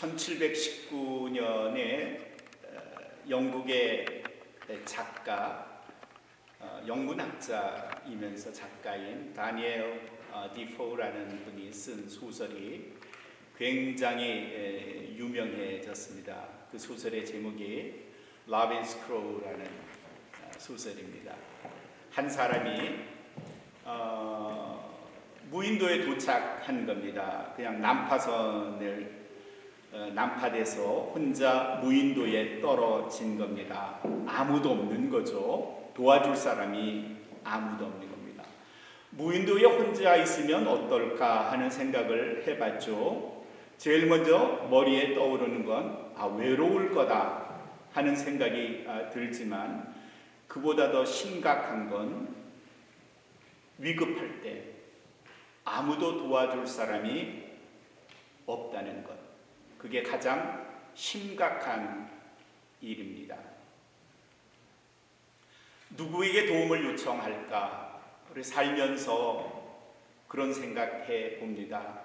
1719년에 영국의 작가, 영문학자이면서 작가인 다니엘 디포라는 분이 쓴 소설이 굉장히 유명해졌습니다. 그 소설의 제목이 라빈스 크로우라는 소설입니다. 한 사람이 무인도에 도착한 겁니다. 그냥 난파돼서 혼자 무인도에 떨어진 겁니다. 아무도 없는 거죠. 도와줄 사람이 아무도 없는 겁니다. 무인도에 혼자 있으면 어떨까 하는 생각을 해봤죠. 제일 먼저 머리에 떠오르는 건 외로울 거다 하는 생각이 들지만, 그보다 더 심각한 건 위급할 때 아무도 도와줄 사람이 없다는 것. 그게 가장 심각한 일입니다. 누구에게 도움을 요청할까? 우리 살면서 그런 생각해 봅니다.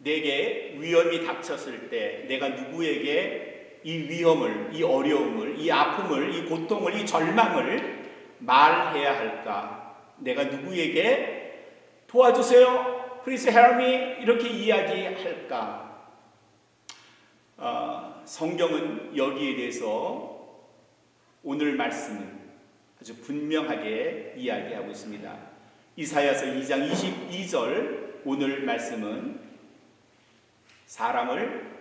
내게 위험이 닥쳤을 때 내가 누구에게 이 위험을, 이 어려움을, 이 아픔을, 이 고통을, 이 절망을 말해야 할까? 내가 누구에게 도와주세요, Please help me, 이렇게 이야기할까? 성경은 여기에 대해서 오늘 말씀은 아주 분명하게 이야기하고 있습니다. 이사야서 2장 22절 오늘 말씀은 사람을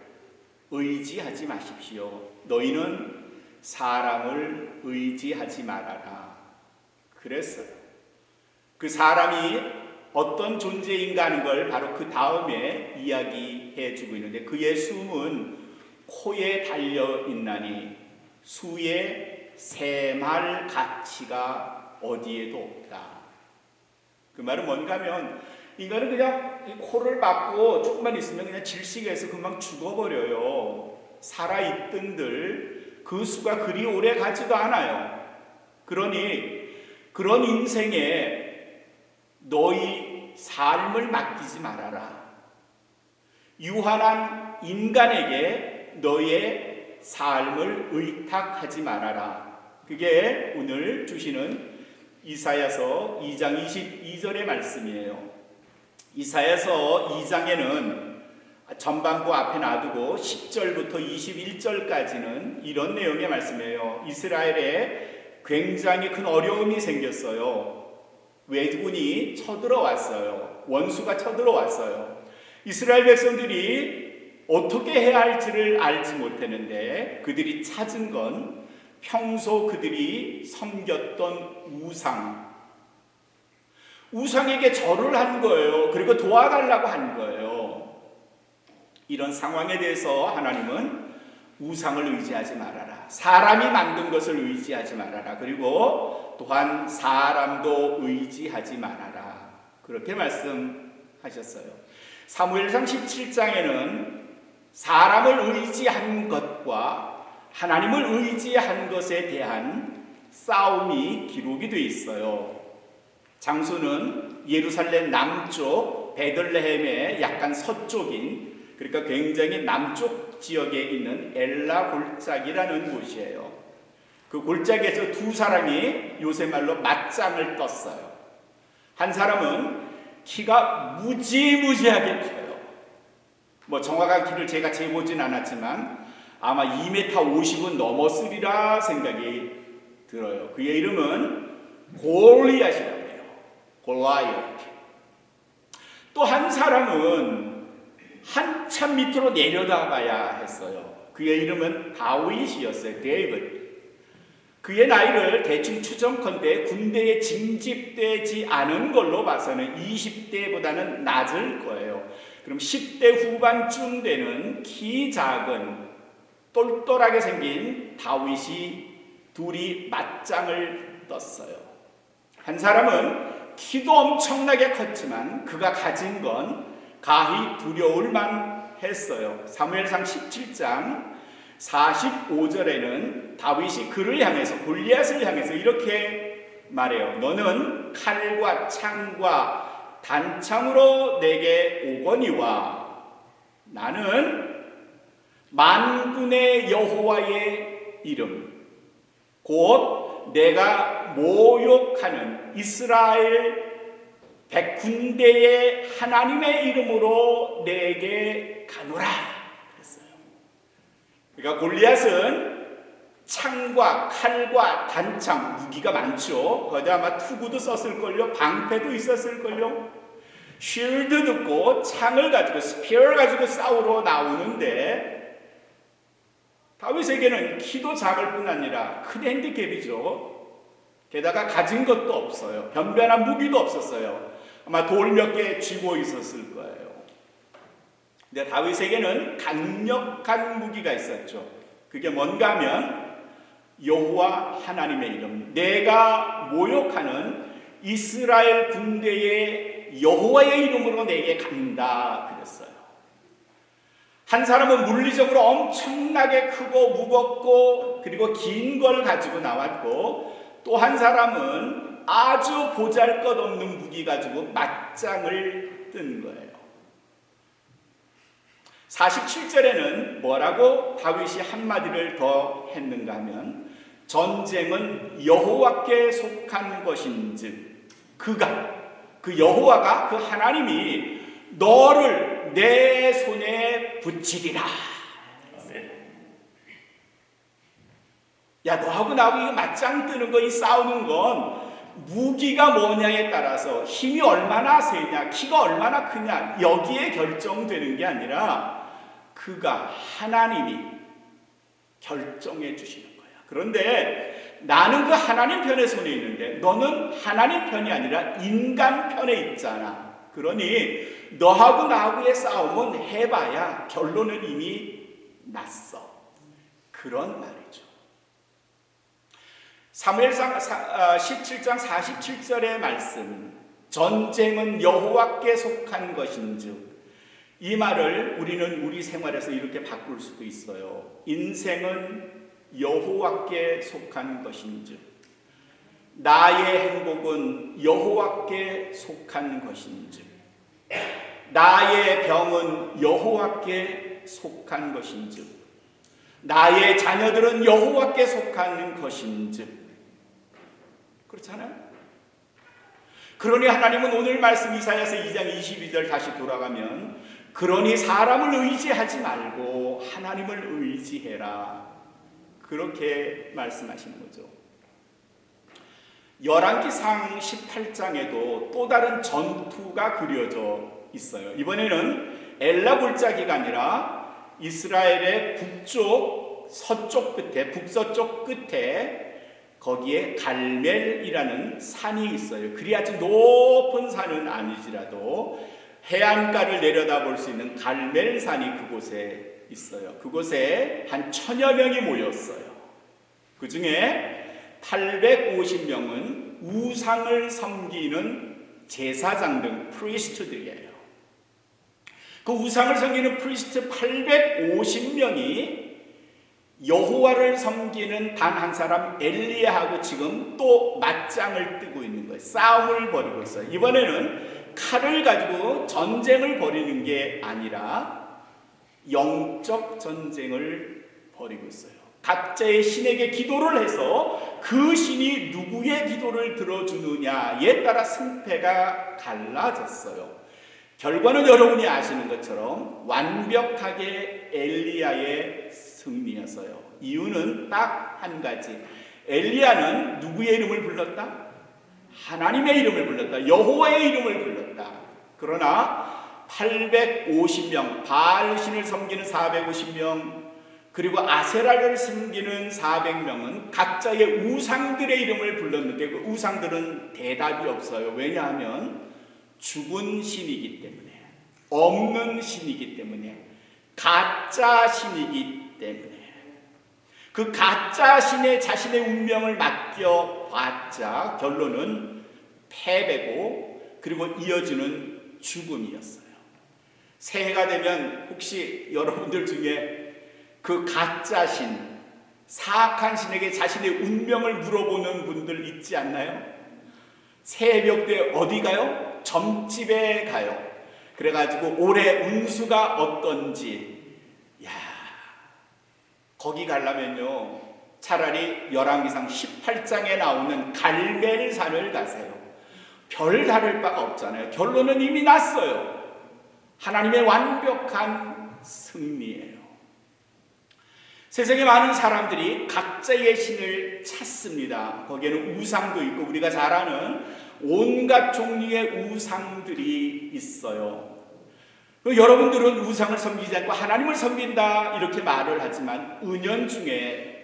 의지하지 마십시오. 너희는 사람을 의지하지 말아라. 그랬어요. 그 사람이 어떤 존재인가 하는 걸 바로 그 다음에 이야기해 주고 있는데, 그의 숨은 코에 달려있나니 수의 새말 가치가 어디에도 없다. 그 말은 뭔가 하면, 인간은 그냥 코를 막고 조금만 있으면 그냥 질식해서 금방 죽어버려요. 살아있던들 그 수가 그리 오래 가지도 않아요. 그러니 그런 인생에 너희 삶을 맡기지 말아라. 유한한 인간에게 너의 삶을 의탁하지 말아라. 그게 오늘 주시는 이사야서 2장 22절의 말씀이에요. 이사야서 2장에는 전반부 앞에 놔두고 10절부터 21절까지는 이런 내용의 말씀이에요. 이스라엘에 굉장히 큰 어려움이 생겼어요. 왜군이 쳐들어왔어요. 원수가 쳐들어왔어요. 이스라엘 백성들이 어떻게 해야 할지를 알지 못했는데, 그들이 찾은 건 평소 그들이 섬겼던 우상에게 절을 한 거예요. 그리고 도와달라고 한 거예요. 이런 상황에 대해서 하나님은 우상을 의지하지 말아라. 사람이 만든 것을 의지하지 말아라. 그리고 또한 사람도 의지하지 말아라. 그렇게 말씀하셨어요. 사무엘상 17장에는 사람을 의지한 것과 하나님을 의지한 것에 대한 싸움이 기록이 되어 있어요. 장소는 예루살렘 남쪽 베들레헴의 약간 서쪽인, 그러니까 굉장히 남쪽 지역에 있는 엘라 골짜기라는 곳이에요. 그 골짜기에서 두 사람이 요새 말로 맞짱을 떴어요. 한 사람은 키가 무지무지하게 커요. 정확한 키를 제가 재보진 않았지만 아마 2m 50은 넘었으리라 생각이 들어요. 그의 이름은 골리앗이라고 해요. 골라이엇. 또 한 사람은 한참 밑으로 내려다봐야 했어요. 그의 이름은 다윗이었어요. 데이비드. 그의 나이를 대충 추정컨대 군대에 징집되지 않은 걸로 봐서는 20대보다는 낮을 거예요. 그럼 10대 후반쯤 되는 키 작은 똘똘하게 생긴 다윗이 둘이 맞짱을 떴어요. 한 사람은 키도 엄청나게 컸지만 그가 가진 건 가히 두려울만 했어요. 사무엘상 17장 45절에는 다윗이 그를 향해서, 골리앗을 향해서 이렇게 말해요. 너는 칼과 창과 단창으로 내게 오거니와 나는 만군의 여호와의 이름, 곧 내가 모욕하는 이스라엘 백군대의 하나님의 이름으로 내게 가노라 그랬어요. 그러니까 골리앗은 창과 칼과 단창, 무기가 많죠. 거기다 아마 투구도 썼을걸요, 방패도 있었을걸요. 쉴드 듣고 창을 가지고, 스피어를 가지고 싸우러 나오는데, 다윗에게는 키도 작을 뿐 아니라 큰 핸디캡이죠. 게다가 가진 것도 없어요. 변변한 무기도 없었어요. 아마 돌 몇 개 쥐고 있었을 거예요. 근데 다윗에게는 강력한 무기가 있었죠. 그게 뭔가 하면 여호와 하나님의 이름, 내가 모욕하는 이스라엘 군대의 여호와의 이름으로 내게 간다 그랬어요. 한 사람은 물리적으로 엄청나게 크고 무겁고 그리고 긴 걸 가지고 나왔고, 또 한 사람은 아주 보잘것없는 무기 가지고 맞짱을 뜬 거예요. 47절에는 뭐라고 다윗이 한마디를 더 했는가 하면, 전쟁은 여호와께 속한 것인즉 그가, 그 여호와가, 그 하나님이 너를 내 손에 붙이리라. 야, 너하고 나하고 이거 맞짱 뜨는 거, 이 싸우는 건 무기가 뭐냐에 따라서 힘이 얼마나 세냐, 키가 얼마나 크냐, 여기에 결정되는 게 아니라 그가, 하나님이 결정해 주시는 거야. 그런데 나는 그 하나님 편에 손에 있는데 너는 하나님 편이 아니라 인간 편에 있잖아. 그러니 너하고 나하고의 싸움은 해봐야 결론은 이미 났어. 그런 말이죠. 사무엘상 17장 47절의 말씀, 전쟁은 여호와께 속한 것인즉, 이 말을 우리는 우리 생활에서 이렇게 바꿀 수도 있어요. 인생은 여호와께 속한 것인즉, 나의 행복은 여호와께 속한 것인즉, 나의 병은 여호와께 속한 것인즉, 나의 자녀들은 여호와께 속한 것인즉. 그렇잖아요. 그러니 하나님은 오늘 말씀 이사야서 2장 22절 다시 돌아가면, 그러니 사람을 의지하지 말고 하나님을 의지해라, 그렇게 말씀하시는 거죠. 열왕기상 18장에도 또 다른 전투가 그려져 있어요. 이번에는 엘라 골짜기가 아니라 이스라엘의 북쪽, 서쪽 끝에, 북서쪽 끝에 거기에 갈멜이라는 산이 있어요. 그리 아주 높은 산은 아니지라도 해안가를 내려다볼 수 있는 갈멜산이 그곳에 있어요. 그곳에 한 1000여 명이 모였어요. 그 중에 850명은 우상을 섬기는 제사장 등 프리스트들이에요. 그 우상을 섬기는 프리스트 850명이 여호와를 섬기는 단 한 사람 엘리야하고 지금 또 맞짱을 뜨고 있는 거예요. 싸움을 벌이고 있어요. 이번에는 칼을 가지고 전쟁을 벌이는 게 아니라 영적 전쟁을 벌이고 있어요. 각자의 신에게 기도를 해서 그 신이 누구의 기도를 들어주느냐에 따라 승패가 갈라졌어요. 결과는 여러분이 아시는 것처럼 완벽하게 엘리야의 승리였어요. 이유는 딱 한 가지. 엘리야는 누구의 이름을 불렀다? 하나님의 이름을 불렀다. 여호와의 이름을 불렀다. 그러나 850명, 바알 신을 섬기는 450명, 그리고 아세라를 섬기는 400명은 각자의 우상들의 이름을 불렀는데 그 우상들은 대답이 없어요. 왜냐하면 죽은 신이기 때문에, 없는 신이기 때문에, 가짜 신이기 때문에. 그 가짜 신에 자신의 운명을 맡겨봤자 결론은 패배고, 그리고 이어지는 죽음이었어요. 새해가 되면 혹시 여러분들 중에 그 가짜 신, 사악한 신에게 자신의 운명을 물어보는 분들 있지 않나요? 새벽 때 어디 가요? 점집에 가요. 그래가지고 올해 운수가 어떤지, 야, 거기 가려면요, 차라리 열왕기상 18장에 나오는 갈멜산을 가세요. 별 다를 바가 없잖아요. 결론은 이미 났어요. 하나님의 완벽한 승리예요. 세상에 많은 사람들이 각자의 신을 찾습니다. 거기에는 우상도 있고 우리가 잘 아는 온갖 종류의 우상들이 있어요. 여러분들은 우상을 섬기지 않고 하나님을 섬긴다 이렇게 말을 하지만 은연중에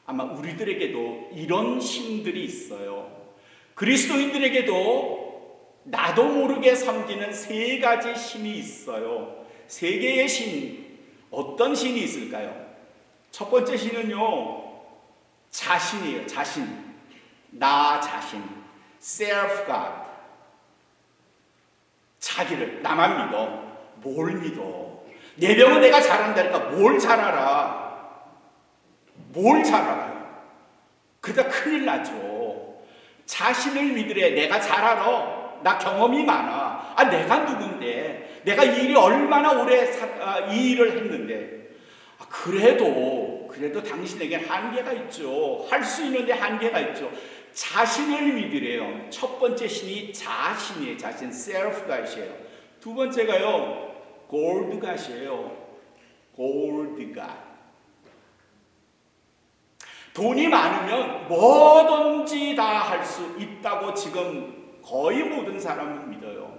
아마 우리들에게도 이런 신들이 있어요. 그리스도인들에게도 나도 모르게 섬기는 세 가지 신이 있어요. 세 개의 신, 어떤 신이 있을까요? 첫 번째 신은요, 자신이에요. 자신, 나 자신, self God. 자기를, 나만 믿어. 뭘 믿어? 내 병은 내가 잘한다니까 뭘 잘 알아? 뭘 잘 알아요? 그러다 큰일 나죠. 자신을 믿으래. 내가 잘 알아. 나 경험이 많아. 내가 누군데? 내가 이 일이 얼마나 오래 이 일을 했는데. 그래도 당신에겐 한계가 있죠. 할 수 있는데 한계가 있죠. 자신을 믿으래요. 첫 번째 신이 자신이에요. 자신, self God이에요. 두 번째가요, gold God이에요. gold God. 돈이 많으면 뭐든지 다 할 수 있다고 지금 거의 모든 사람은 믿어요.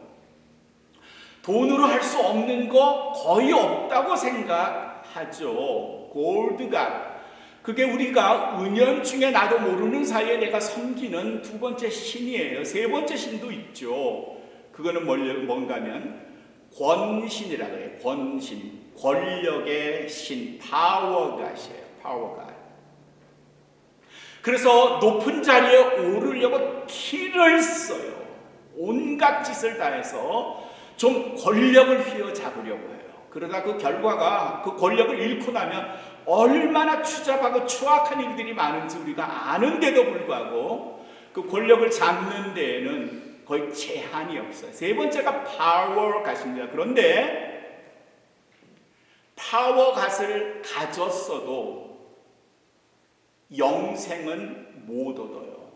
돈으로 할 수 없는 거 거의 없다고 생각하죠. 골드가. 그게 우리가 은연중에 나도 모르는 사이에 내가 섬기는 두 번째 신이에요. 세 번째 신도 있죠. 그거는 뭔가 하면 권신이라고 해요. 권신. 권력의 신. 파워갓이에요. 파워갓. 그래서 높은 자리에 오르려고 키를 써요. 온갖 짓을 다해서 좀 권력을 휘어잡으려고 해요. 그러다 그 결과가 그 권력을 잃고 나면 얼마나 추잡하고 추악한 일들이 많은지 우리가 아는데도 불구하고 그 권력을 잡는 데에는 거의 제한이 없어요. 세 번째가 파워갓입니다. 그런데 파워갓을 가졌어도 영생은 못 얻어요.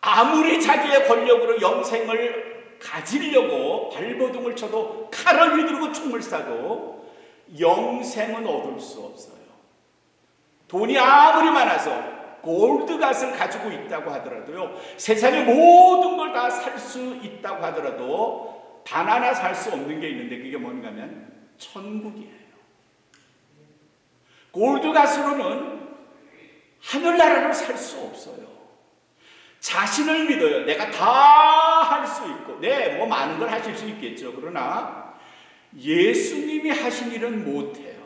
아무리 자기의 권력으로 영생을 가지려고 발버둥을 쳐도 칼을 휘두르고 총을 쏴도 영생은 얻을 수 없어요. 돈이 아무리 많아서 골드갓을 가지고 있다고 하더라도요, 세상의 모든 걸 다 살 수 있다고 하더라도 단 하나 살 수 없는 게 있는데 그게 뭔가 하면 천국이에요. 골드갓으로는 하늘나라를 살 수 없어요. 자신을 믿어요. 내가 다 할 수 있고, 뭐 많은 걸 하실 수 있겠죠. 그러나 예수님이 하신 일은 못해요.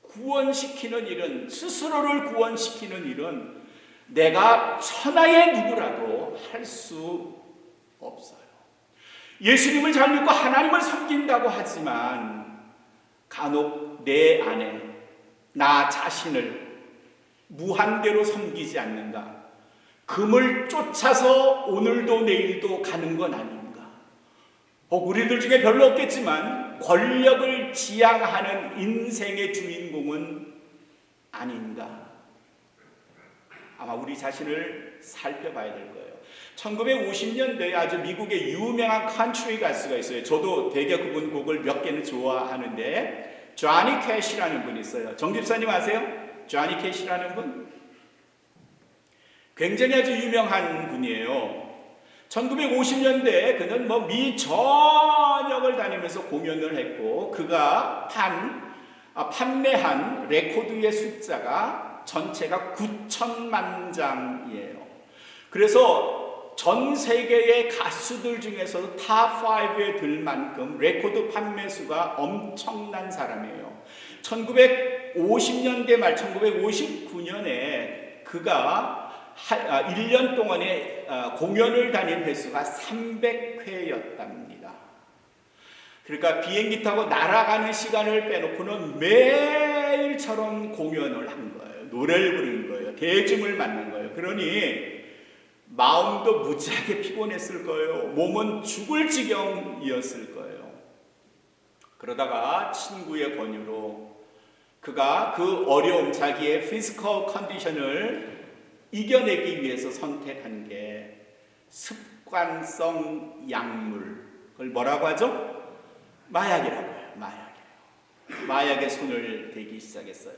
구원시키는 일은, 스스로를 구원시키는 일은 내가 천하의 누구라도 할 수 없어요. 예수님을 잘 믿고 하나님을 섬긴다고 하지만 간혹 내 안에 나 자신을 무한대로 섬기지 않는가? 금을 쫓아서 오늘도 내일도 가는 건 아닌가? 혹 우리들 중에 별로 없겠지만 권력을 지향하는 인생의 주인공은 아닌가? 아마 우리 자신을 살펴봐야 될 거예요. 1950년대에 아주 미국의 유명한 컨트리 가수가 있어요. 저도 되게 그분 곡을 몇 개는 좋아하는데 조니 캐시라는 분이 있어요. 정 집사님 아세요? 조니 캐시라는 분? 굉장히 아주 유명한 분이에요. 1950년대에 그는 미 전역을 다니면서 공연을 했고 그가 판매한 레코드의 숫자가 전체가 9천만 장이에요. 그래서 전 세계의 가수들 중에서도 탑5에 들 만큼 레코드 판매 수가 엄청난 사람이에요. 1950년대 말 1959년에 그가 1년 동안에 공연을 다닌 횟수가 300회였답니다. 그러니까 비행기 타고 날아가는 시간을 빼놓고는 매일처럼 공연을 한 거예요. 노래를 부르는 거예요. 대중을 만난 거예요. 그러니 마음도 무지하게 피곤했을 거예요. 몸은 죽을 지경이었을 거예요. 그러다가 친구의 권유로 그가 그 어려움, 자기의 피지컬 컨디션을 이겨내기 위해서 선택한 게 습관성 약물, 그걸 뭐라고 하죠? 마약이라고 해요. 마약에 손을 대기 시작했어요.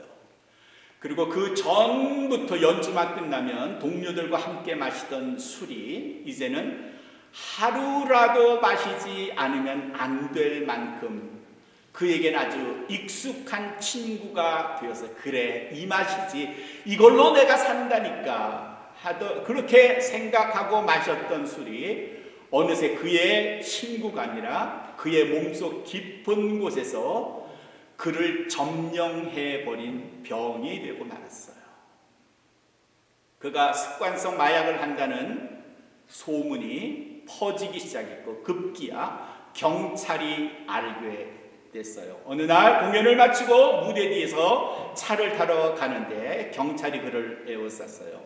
그리고 그 전부터 연주만 끝나면 동료들과 함께 마시던 술이 이제는 하루라도 마시지 않으면 안 될 만큼 그에겐 아주 익숙한 친구가 되어서, 그래, 이 맛이지, 이걸로 내가 산다니까 그렇게 생각하고 마셨던 술이 어느새 그의 친구가 아니라 그의 몸속 깊은 곳에서 그를 점령해버린 병이 되고 말았어요. 그가 습관성 마약을 한다는 소문이 퍼지기 시작했고 급기야 경찰이 알게 됐어요. 어느 날 공연을 마치고 무대 뒤에서 차를 타러 가는데 경찰이 그를 에워쌌어요.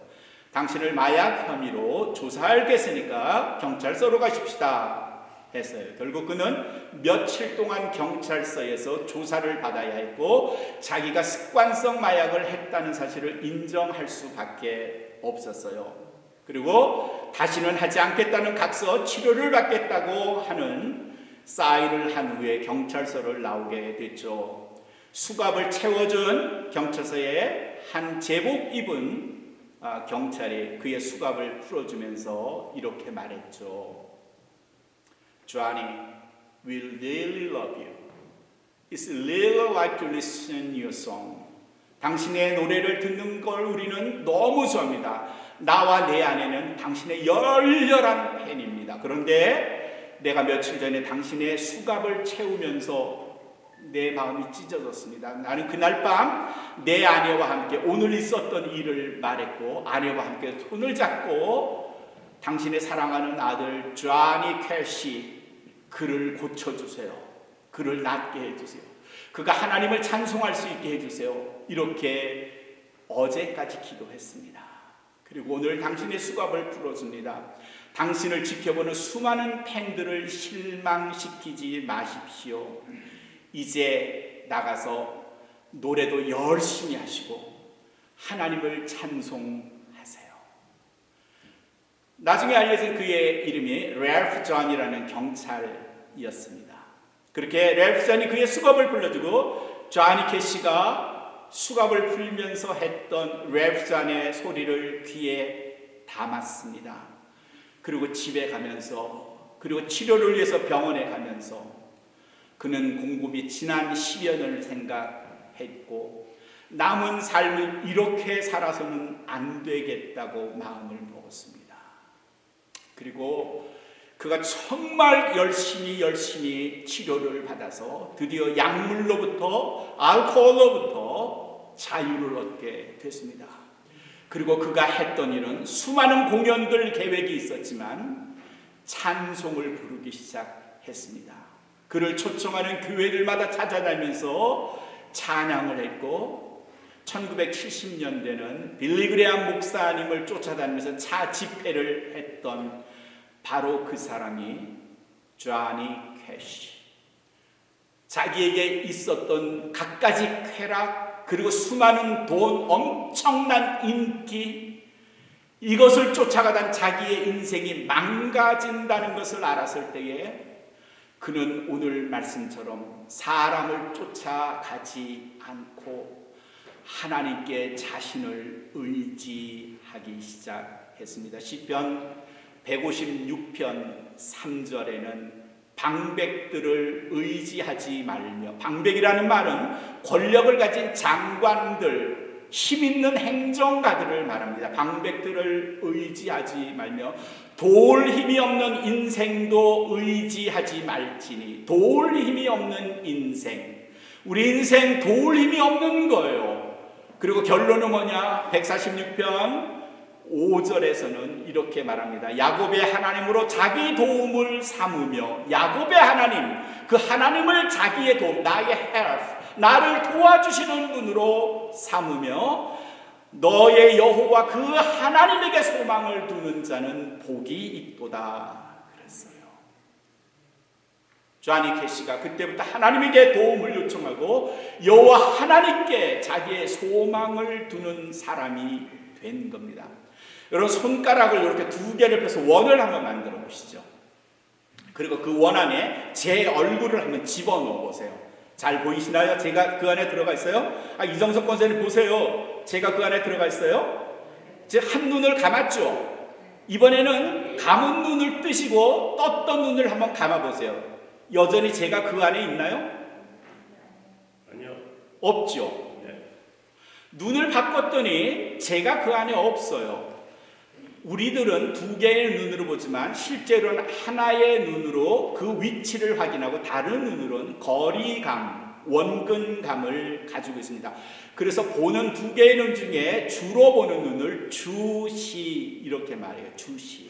당신을 마약 혐의로 조사하겠으니까 경찰서로 가십시다 했어요. 결국 그는 며칠 동안 경찰서에서 조사를 받아야 했고 자기가 습관성 마약을 했다는 사실을 인정할 수밖에 없었어요. 그리고 다시는 하지 않겠다는 각서, 치료를 받겠다고 하는 사인을 한 후에 경찰서를 나오게 됐죠. 수갑을 채워준 경찰서에 한 제복 입은 경찰이 그의 수갑을 풀어주면서 이렇게 말했죠. Johnny, we really love you. It's really like to listen your song. 당신의 노래를 듣는 걸 우리는 너무 좋아합니다. 나와 내 아내는 당신의 열렬한 팬입니다. 그런데 내가 며칠 전에 당신의 수갑을 채우면서 내 마음이 찢어졌습니다. 나는 그날 밤 내 아내와 함께 오늘 있었던 일을 말했고 아내와 함께 손을 잡고 당신의 사랑하는 아들 조니 캐시, 그를 고쳐주세요. 그를 낫게 해주세요. 그가 하나님을 찬송할 수 있게 해주세요. 이렇게 어제까지 기도했습니다. 그리고 오늘 당신의 수갑을 풀어줍니다. 당신을 지켜보는 수많은 팬들을 실망시키지 마십시오. 이제 나가서 노래도 열심히 하시고 하나님을 찬송하세요. 나중에 알려진 그의 이름이 랄프 존이라는 경찰이었습니다. 그렇게 랄프 존이 그의 수갑을 불러주고 조니 캐시가 수갑을 풀면서 했던 랄프 존의 소리를 귀에 담았습니다. 그리고 집에 가면서, 그리고 치료를 위해서 병원에 가면서 그는 공급이 지난 10여 년을 생각했고 남은 삶을 이렇게 살아서는 안 되겠다고 마음을 먹었습니다. 그리고 그가 정말 열심히 치료를 받아서 드디어 약물로부터, 알코올로부터 자유를 얻게 됐습니다. 그리고 그가 했던 일은 수많은 공연들 계획이 있었지만 찬송을 부르기 시작했습니다. 그를 초청하는 교회들마다 찾아다니면서 찬양을 했고 1970년대는 빌리 그레엄 목사님을 쫓아다니면서 차 집회를 했던 바로 그 사람이 조니 캐시. 자기에게 있었던 갖가지 쾌락, 그리고 수많은 돈, 엄청난 인기, 이것을 쫓아가던 자기의 인생이 망가진다는 것을 알았을 때에 그는 오늘 말씀처럼 사람을 쫓아가지 않고 하나님께 자신을 의지하기 시작했습니다. 시편 156편 3절에는 방백들을 의지하지 말며, 방백이라는 말은 권력을 가진 장관들, 힘있는 행정가들을 말합니다. 방백들을 의지하지 말며 도울 힘이 없는 인생도 의지하지 말지니. 도울 힘이 없는 인생, 우리 인생 도울 힘이 없는 거예요. 그리고 결론은 뭐냐? 146편 5절에서는 이렇게 말합니다. 야곱의 하나님으로 자기 도움을 삼으며, 야곱의 하나님, 그 하나님을 자기의 도움, 나의 help, 나를 도와주시는 분으로 삼으며 너의 여호와 그 하나님에게 소망을 두는 자는 복이 있도다 그랬어요. 조니 캐시가 그때부터 하나님에게 도움을 요청하고 여호와 하나님께 자기의 소망을 두는 사람이 된 겁니다. 여러분 손가락을 이렇게 두 개를 펴서 원을 한번 만들어 보시죠. 그리고 그 원 안에 제 얼굴을 한번 집어넣어 보세요. 잘 보이시나요? 제가 그 안에 들어가 있어요? 이정석 권사님 보세요. 제가 그 안에 들어가 있어요? 즉 한 눈을 감았죠. 이번에는 감은 눈을 뜨시고 떴던 눈을 한번 감아 보세요. 여전히 제가 그 안에 있나요? 아니요. 없죠. 네. 눈을 바꿨더니 제가 그 안에 없어요. 우리들은 두 개의 눈으로 보지만 실제로는 하나의 눈으로 그 위치를 확인하고 다른 눈으로는 거리감, 원근감을 가지고 있습니다. 그래서 보는 두 개의 눈 중에 주로 보는 눈을 주시 이렇게 말해요. 주시.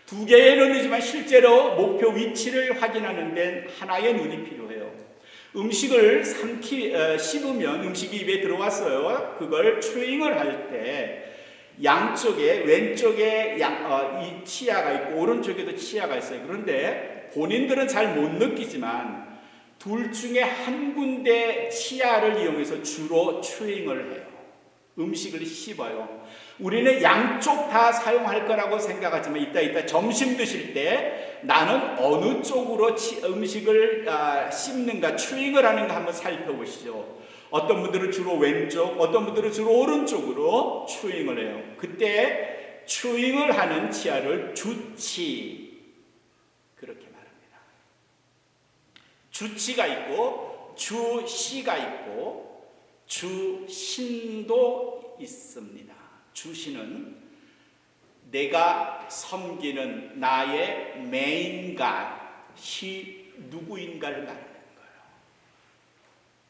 두 개의 눈이지만 실제로 목표 위치를 확인하는 데는 하나의 눈이 필요해요. 음식을 씹으면 음식이 입에 들어왔어요. 그걸 추잉을 할 때 양쪽에 왼쪽에 이 치아가 있고 오른쪽에도 치아가 있어요. 그런데 본인들은 잘 못 느끼지만 둘 중에 한 군데 치아를 이용해서 주로 추잉을 해요. 음식을 씹어요. 우리는 양쪽 다 사용할 거라고 생각하지만 이따 점심 드실 때 나는 어느 쪽으로 음식을 씹는가 추잉을 하는가 한번 살펴보시죠. 어떤 분들은 주로 왼쪽, 어떤 분들은 주로 오른쪽으로 추잉을 해요. 그때 추잉을 하는 치아를 주치 그렇게 말합니다. 주치가 있고 주시가 있고 주신도 있습니다. 주신은 내가 섬기는 나의 메인 갓이 누구인가를 말하는 거예요.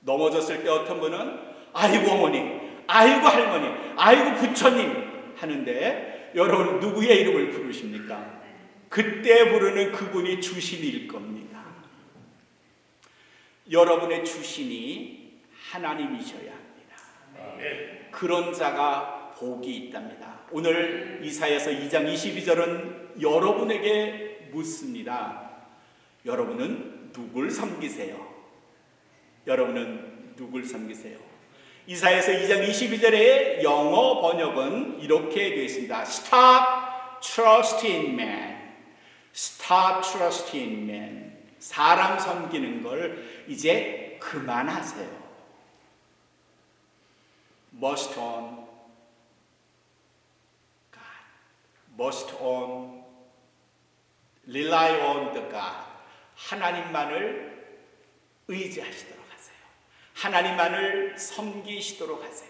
넘어졌을 때 어떤 분은 아이고 어머니, 아이고 할머니, 아이고 부처님 하는데 여러분 누구의 이름을 부르십니까? 그때 부르는 그분이 주신일 겁니다. 여러분의 주신이 하나님이셔야 합니다. 그런 자가 복이 있답니다. 오늘 이사야서 2장 22절은 여러분에게 묻습니다. 여러분은 누굴 섬기세요? 여러분은 누굴 섬기세요? 이사야서 2장 22절의 영어 번역은 이렇게 되어 있습니다. Stop trusting man. Stop trusting man. 사람 섬기는 걸 이제 그만하세요. Must on Must on, rely on the God. 하나님만을 의지하시도록 하세요. 하나님만을 섬기시도록 하세요.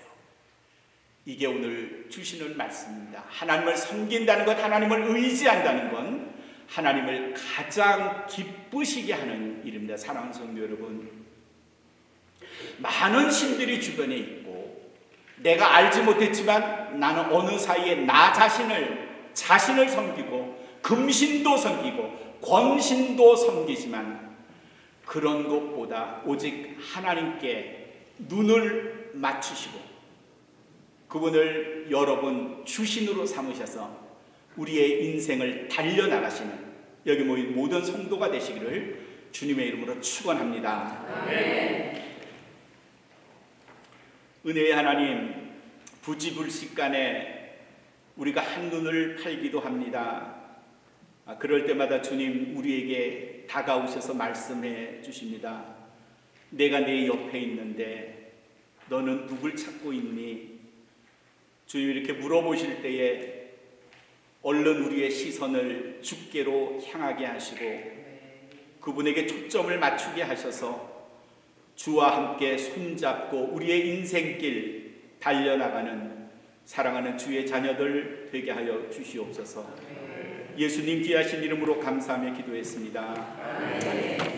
이게 오늘 주시는 말씀입니다. 하나님을 섬긴다는 것, 하나님을 의지한다는 건 하나님을 가장 기쁘시게 하는 일입니다. 사랑하는 성도 여러분, 많은 신들이 주변에 있고 내가 알지 못했지만 나는 어느 사이에 나 자신을 섬기고 금신도 섬기고 권신도 섬기지만 그런 것보다 오직 하나님께 눈을 맞추시고 그분을 여러분 주신으로 삼으셔서 우리의 인생을 달려나가시는 여기 모인 모든 성도가 되시기를 주님의 이름으로 축원합니다. 은혜의 하나님, 부지불식간에 우리가 한눈을 팔기도 합니다. 그럴 때마다 주님 우리에게 다가오셔서 말씀해 주십니다. 내가 네 옆에 있는데 너는 누굴 찾고 있니? 주님 이렇게 물어보실 때에 얼른 우리의 시선을 주께로 향하게 하시고 그분에게 초점을 맞추게 하셔서 주와 함께 손잡고 우리의 인생길 달려나가는 사랑하는 주의 자녀들 되게 하여 주시옵소서. 예수님 귀하신 이름으로 감사하며 기도했습니다.